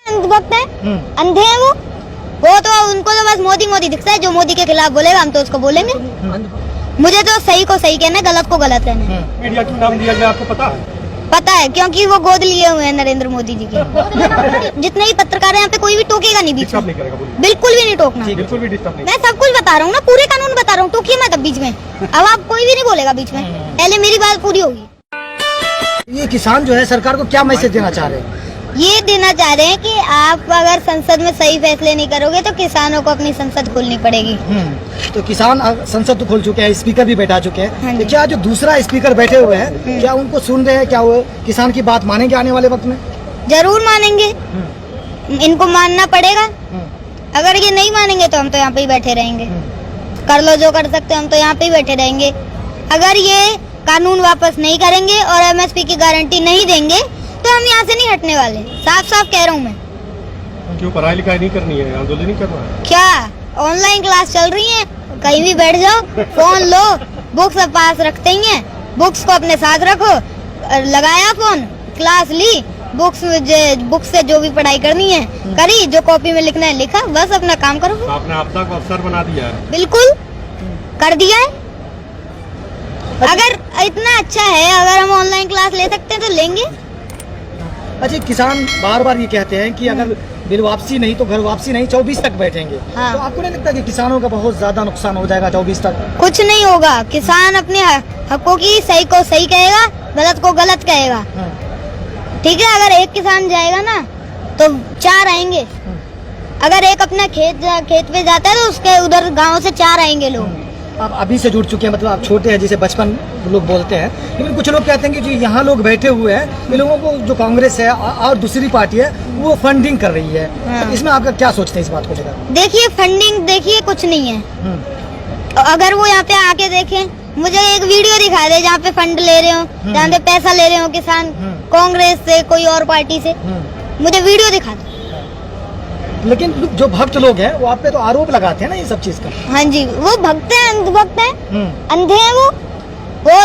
अंधभक्त है, अंधे हैं वो तो उनको तो बस मोदी मोदी दिखता है। जो मोदी के खिलाफ बोलेगा हम तो उसको बोलेंगे। मुझे तो सही को सही कहना है, गलत को गलत कहना है। मीडिया क्यों नाम दिया गया आपको पता है? पता है, क्योंकि वो गोद लिए हुए हैं नरेंद्र मोदी जी के। जितने भी पत्रकार हैं यहाँ पे कोई भी टोकेगा नहीं बीच में, बिल्कुल भी नहीं टोकना, बिल्कुल भी डिस्टर्ब नहीं। मैं सब कुछ बता रहा हूँ ना, पूरे कानून बता रहा हूँ, टोकिए मत अब बीच में। अब आप कोई भी नहीं बोलेगा बीच में, पहले मेरी बात पूरी होगी। ये किसान जो है सरकार को क्या मैसेज देना चाह रहे हैं? ये देना चाह रहे हैं कि आप अगर संसद में सही फैसले नहीं करोगे तो किसानों को अपनी संसद खोलनी पड़ेगी। तो किसान संसद तो खोल चुके हैं, स्पीकर भी बैठा चुके हैं। हाँ तो क्या जो दूसरा स्पीकर बैठे हुए हैं क्या उनको सुन रहे हैं? क्या वो किसान की बात मानेंगे आने वाले वक्त में? जरूर मानेंगे, इनको मानना पड़ेगा। अगर ये नहीं मानेंगे तो हम तो यहाँ पे ही बैठे रहेंगे। कर लो जो कर सकते, हम तो यहाँ पे ही बैठे रहेंगे। अगर ये कानून वापस नहीं करेंगे और एमएसपी की गारंटी नहीं देंगे तो हम यहाँ से नहीं हटने वाले, साफ साफ कह रहा हूँ मैं। क्यों पढ़ाई लिखाई नहीं करनी है, आंदोलन नहीं करना है? क्या ऑनलाइन क्लास चल रही है, कहीं भी बैठ जाओ, फोन लो, बुक्स पास रखते ही हैं, बुक्स को अपने साथ रखो, लगाया फोन, क्लास ली, बुक्स से जो भी पढ़ाई करनी है करी, जो कॉपी में लिखना है लिखा, बस अपना काम करो। तो आपने आपदा को अवसर बना दिया है। बिल्कुल कर दिया है। अगर इतना अच्छा है, अगर हम ऑनलाइन क्लास ले सकते हैं तो लेंगे। अच्छा, किसान बार बार ये कहते हैं कि अगर बिल वापसी नहीं तो घर वापसी नहीं, 24 तक बैठेंगे। हाँ। तो आपको नहीं लगता कि किसानों का बहुत ज्यादा नुकसान हो जाएगा 24 तक? कुछ नहीं होगा, किसान अपने हकों की सही को सही कहेगा, गलत को गलत कहेगा। ठीक है, अगर एक किसान जाएगा ना तो 4 आएंगे। अगर एक अपना खेत पे जाता है तो उसके उधर गांव से 4 आएंगे लोग। आप अभी से जुड़ चुके हैं, मतलब आप छोटे हैं, जिसे बचपन लोग बोलते हैं, लेकिन कुछ लोग कहते हैं कि जो यहाँ लोग बैठे हुए हैं, इन लोगों को जो कांग्रेस है और दूसरी पार्टी है वो फंडिंग कर रही है। हाँ। इसमें आपका क्या सोचते हैं इस बात को लेकर? देखिए फंडिंग, देखिए कुछ नहीं है। अगर वो यहाँ पे आके देखें, मुझे एक वीडियो दिखा दे जहाँ पे फंड ले रहे हो, जहाँ पे पैसा ले रहे हो किसान कांग्रेस से, कोई और पार्टी से, मुझे वीडियो दिखा दो। लेकिन जो भक्त लोग हैं वो आप पे तो आरोप लगाते हैं ना ये सब चीज का। हाँ जी, वो भक्त है, अंधभक्त है, अंधे हैं वो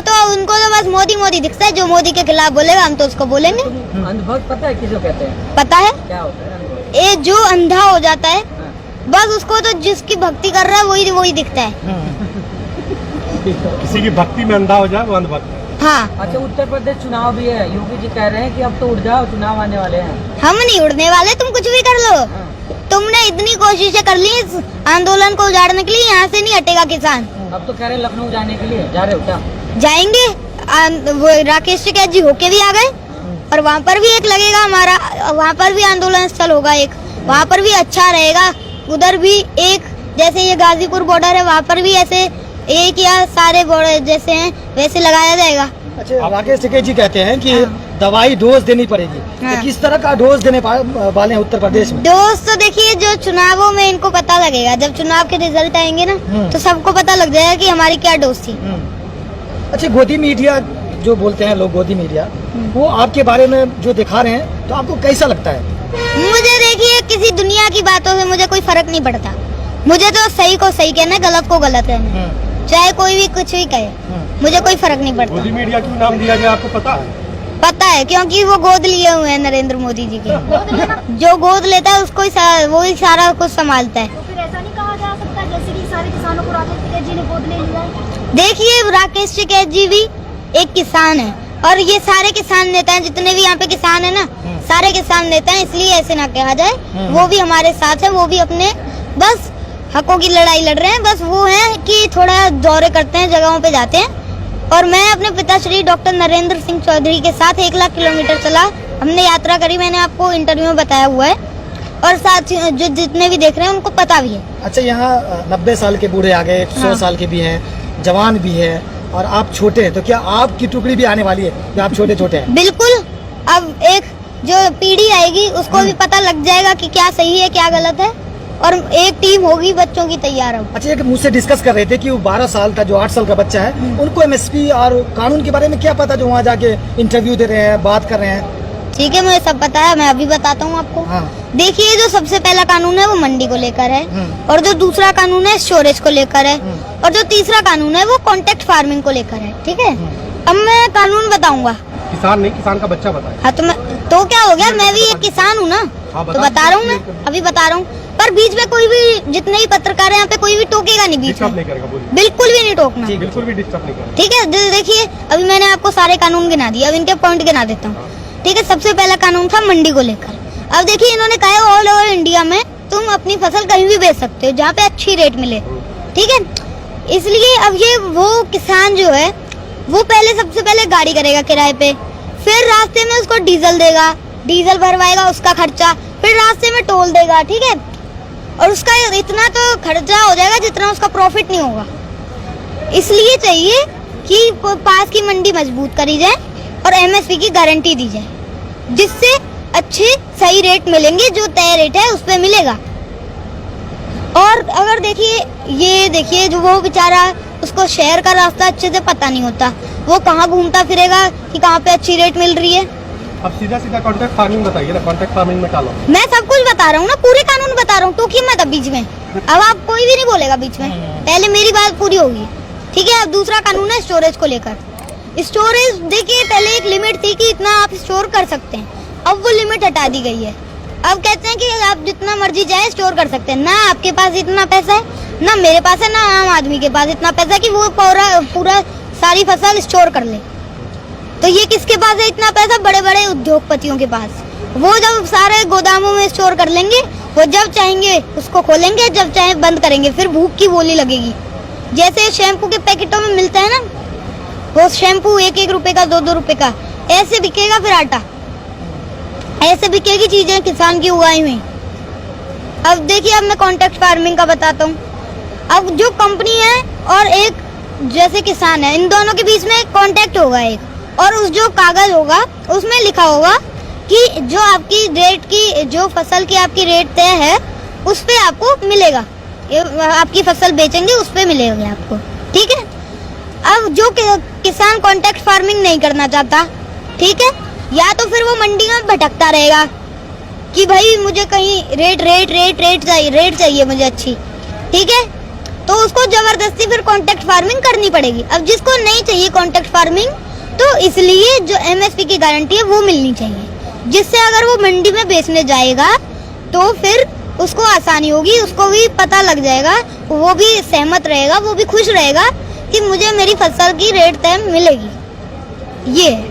तो उनको तो बस मोदी मोदी दिखता है। जो मोदी के खिलाफ बोलेगा हम तो उसको बोलेंगे। अंधभक्त पता है किसको कहते हैं? पता है, क्या होता है? ये जो अंधा हो जाता है, बस उसको तो जिसकी भक्ति कर रहा है वही दिखता है। किसी की भक्ति में अंधा हो जाए वो अंधभक्त है। हाँ। अच्छा, उत्तर प्रदेश चुनाव भी है, योगी जी कह रहे हैं कि अब तो उड़ जाओ, चुनाव आने वाले हैं। हम नहीं उड़ने वाले, तुम कुछ भी कर लो। तुमने इतनी कोशिशें कर ली इस आंदोलन को उजाड़ने के लिए, यहाँ से नहीं हटेगा किसान। अब तो कह रहे हैं लखनऊ जाने के लिए, जा रहे हो क्या? जाएंगे, वो राकेश टिकैत जी होके भी आ गए और वहाँ पर भी एक लगेगा हमारा, वहाँ पर भी आंदोलन स्थल होगा एक, वहाँ पर भी अच्छा रहेगा। उधर भी एक, जैसे ये गाजीपुर बॉर्डर है, वहाँ पर भी ऐसे एक या सारे बॉर्डर जैसे हैं वैसे लगाया जाएगा। अच्छा, राकेश टिकैत जी कहते हैं कि दवाई डोज देनी पड़ेगी। हाँ। तो किस तरह का डोज देने वाले हैं उत्तर प्रदेश में? डोज तो देखिए जो चुनावों में इनको पता लगेगा, जब चुनाव के रिजल्ट आएंगे ना तो सबको पता लग जाएगा कि हमारी क्या डोज थी। अच्छा, गोदी मीडिया जो बोलते हैं लोग, गोदी मीडिया, वो आपके बारे में जो दिखा रहे हैं तो आपको कैसा लगता है? मुझे देखिए किसी दुनिया की बातों से मुझे कोई फर्क नहीं पड़ता। मुझे तो सही को सही कहना है, गलत को गलत कहना है। चाहे कोई भी कुछ भी कहे, मुझे कोई फर्क नहीं पड़ता। मोदी मीडिया क्यों नाम दिया गया आपको पता है? पता है, क्योंकि वो गोद लिए हुए हैं नरेंद्र मोदी जी के। जो गोद लेता है उसको वो ही सारा कुछ संभालता है। तो फिर ऐसा नहीं कहा जा सकता जैसे कि सारे किसानों को राकेश टिकैत जी ने गोद ले लिया है? देखिए राकेश टिकैत जी भी एक किसान है और ये सारे किसान नेता हैं, जितने भी यहाँ पे किसान है ना, सारे किसान नेता हैं, इसलिए ऐसे ना कहा जाए। वो भी हमारे साथ है, वो भी अपने बस हकों की लड़ाई लड़ रहे हैं। बस वो है कि थोड़ा दौरे करते हैं, जगहों पे जाते हैं। और मैं अपने पिताश्री डॉक्टर नरेंद्र सिंह चौधरी के साथ 1 लाख किलोमीटर चला, हमने यात्रा करी, मैंने आपको इंटरव्यू में बताया हुआ है। और साथ जो जितने भी देख रहे हैं उनको पता भी है। अच्छा, यहाँ 90 साल के बूढ़े आ गए, 100 साल के भी हैं, जवान भी है, और आप छोटे हैं, तो क्या आपकी टुकड़ी भी आने वाली है जो आप छोटे छोटे हैं? बिल्कुल, अब एक जो पीढ़ी आएगी उसको भी पता लग जाएगा कि क्या सही है क्या गलत है, और एक टीम होगी बच्चों की तैयार हो। अच्छा, एक मुझसे डिस्कस कर रहे थे कि वो 12 साल का जो 8 साल का बच्चा है, उनको एमएसपी और कानून के बारे में क्या पता, जो वहाँ जाके इंटरव्यू दे रहे हैं, बात कर रहे हैं? ठीक है, मुझे सब पता है, मैं अभी बताता हूँ आपको। हाँ। देखिए, जो सबसे पहला कानून है वो मंडी को लेकर है, और जो दूसरा कानून है स्टोरेज को लेकर है, और जो तीसरा कानून है वो कॉन्ट्रैक्ट फार्मिंग को लेकर है। ठीक है, अब मैं कानून बताऊंगा। किसान नहीं, किसान का बच्चा बताए। हाँ तो क्या हो गया, मैं भी एक किसान हूँ ना, हाँ, तो बता रहा हूँ, मैं अभी बता रहा हूँ। पर बीच में कोई भी, जितने भी पत्रकार हैं यहाँ पे, कोई भी टोकेगा नहीं बीच डिस्टर्ब में, नहीं करेगा, बोलिए। बिल्कुल भी नहीं टोकना, बिल्कुल भी डिस्टर्ब नहीं करेगा। ठीक है। देखिए अभी मैंने आपको सारे कानून गिना दिए, अब इनके पॉइंट गिना देता हूँ, ठीक है। सबसे पहला कानून था मंडी को लेकर। अब देखिए इन्होंने कहा है ऑल ओवर इंडिया में तुम अपनी फसल कहीं भी बेच सकते हो जहाँ पे अच्छी रेट मिले, ठीक है। इसलिए अब ये वो किसान जो है वो पहले, सबसे पहले गाड़ी करेगा किराए पे, फिर रास्ते में उसको डीजल देगा, डीजल भरवाएगा, उसका खर्चा, फिर रास्ते में टोल देगा, ठीक है। और उसका इतना तो खर्चा हो जाएगा जितना उसका प्रॉफिट नहीं होगा। इसलिए चाहिए कि पास की मंडी मजबूत करी जाए और एमएसपी की गारंटी दी जाए, जिससे अच्छे सही रेट मिलेंगे, जो तय रेट है उस पे मिलेगा। और अगर देखिए जो वो बेचारा, उसको शहर का रास्ता अच्छे से पता नहीं होता, वो कहाँ घूमता फिरेगा कि कहाँ पे अच्छी रेट मिल रही है। अब सीधा सीधा कॉन्ट्रैक्ट फार्मिंग बताइए ना, कॉन्ट्रैक्ट फार्मिंग में डालो। मैं सब कुछ बता रहा हूँ ना, पूरे कानून बता रहा हूँ, टोकिए मत अब बीच में। अब आप कोई भी नहीं बोलेगा बीच में, पहले मेरी बात पूरी होगी, ठीक है। अब दूसरा कानून है स्टोरेज को लेकर। स्टोरेज देखिए, पहले एक लिमिट थी कि इतना आप स्टोर कर सकते हैं, अब वो लिमिट हटा दी गई है। अब कहते हैं कि आप जितना मर्जी जाए स्टोर कर सकते हैं। ना आपके पास इतना पैसा है, ना मेरे पास है, ना आम आदमी के पास इतना पैसा है कि वो पूरा सारी फसल स्टोर कर ले। तो ये किसके पास है इतना पैसा? बड़े बड़े उद्योगपतियों के पास। वो जब सारे गोदामों में स्टोर कर लेंगे, वो जब चाहेंगे उसको खोलेंगे, जब चाहे बंद करेंगे, फिर भूख की बोली लगेगी। जैसे शैम्पू के पैकेटों में मिलता है ना, वो शैम्पू 1-1 रुपए का, 2-2 रुपए का, ऐसे बिकेगा। फिर आटा ऐसे बिकेगी चीजें किसान की उगाई हुई। अब देखिए, अब मैं कॉन्ट्रैक्ट फार्मिंग का बताता हूँ। अब जो कंपनी है और एक जैसे किसान है, इन दोनों के बीच में कॉन्ट्रैक्ट होगा एक, और उस जो कागज होगा उसमें लिखा होगा कि जो आपकी रेट की, जो फसल की आपकी रेट तय है उस पे आपको मिलेगा, आपकी फसल बेचेंगे उस पे मिलेगा आपको, ठीक है। अब जो किसान कॉन्ट्रैक्ट फार्मिंग नहीं करना चाहता, ठीक है, या तो फिर वो मंडी में भटकता रहेगा कि भाई मुझे कहीं रेट चाहिए मुझे अच्छी, ठीक है, तो उसको जबरदस्ती फिर कॉन्ट्रैक्ट फार्मिंग करनी पड़ेगी। अब जिसको नहीं चाहिए कॉन्ट्रैक्ट फार्मिंग, तो इसलिए जो एमएसपी की गारंटी है वो मिलनी चाहिए, जिससे अगर वो मंडी में बेचने जाएगा तो फिर उसको आसानी होगी, उसको भी पता लग जाएगा, वो भी सहमत रहेगा, वो भी खुश रहेगा कि मुझे मेरी फसल की रेट तय मिलेगी। ये है।